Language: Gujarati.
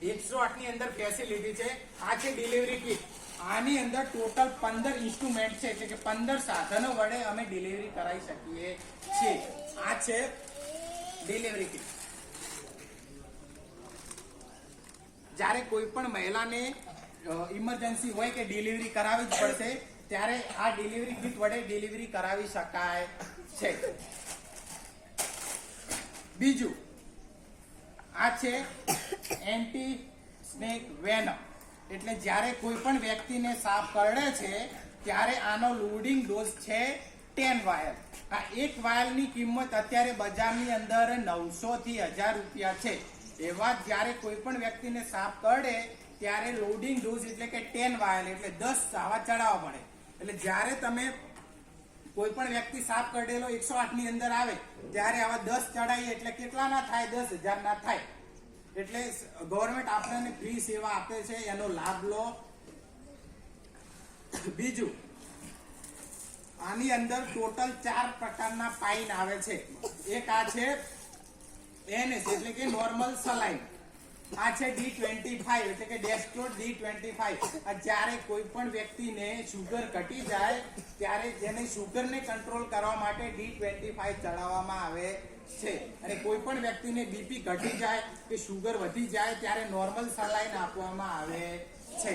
108 ની અંદર ફેસિલિટી છે. આ છે ડિલિવરી કિટ. આની અંદર ટોટલ 15 ઇન્સ્ટ્રુમેન્ટ છે, એટલે કે 15 સાધનો વડે અમે ડિલિવરી કરાવી શકીએ છીએ. આ છે ડિલિવરી કિટ. જ્યારે કોઈ પણ મહિલાને ઇમરજન્સી હોય કે ડિલિવરી કરાવવી જ પડશે ત્યારે આ ડિલિવરી કિટ વડે ડિલિવરી કરાવી શકાય છે. બીજું આ છે એન્ટી સ્નેક વેનમ. એટલે જ્યારે કોઈ પણ વ્યક્તિને સાપ કરડે છે ત્યારે આનો લોડિંગ ડોઝ છે 10 વાયલ. આ એક વાયલની કિંમત અત્યારે બજારની અંદર 900 થી 1000 રૂપિયા છે. એવા જ્યારે કોઈ પણ વ્યક્તિને સાપ કરડે ત્યારે લોડિંગ ડોઝ એટલે કે 10 વાયલ એટલે 10 આવા ચડાવવા પડે. એટલે જ્યારે તમે કોઈ પણ વ્યક્તિ સાપ કરડેલો 108 ની અંદર આવે ત્યારે આવા 10 ચડાવીએ એટલે કેટલા ના થાય? 10,000 ના થાય. એટલે ગવર્મેન્ટ આપણને ફ્રી સેવા આપે છે, એનો લાભ લો. બીજું આની અંદર ટોટલ 4 પ્રકારના પાઇન આવે છે. એક આ છે NS એટલે કે નોર્મલ સલાઈન. આ છે D25 એટલે કે ડેસ્ટ્રોડ D25. આ જ્યારે કોઈ પણ વ્યક્તિને શુગર ઘટી જાય ત્યારે જેને શુગરને કંટ્રોલ કરવા માટે D25 ચડાવવામાં આવે છે. અને કોઈ પણ વ્યક્તિને બીપી ઘટી જાય કે શુગર વધી જાય ત્યારે નોર્મલ સલાઈન આપવામાં આવે છે.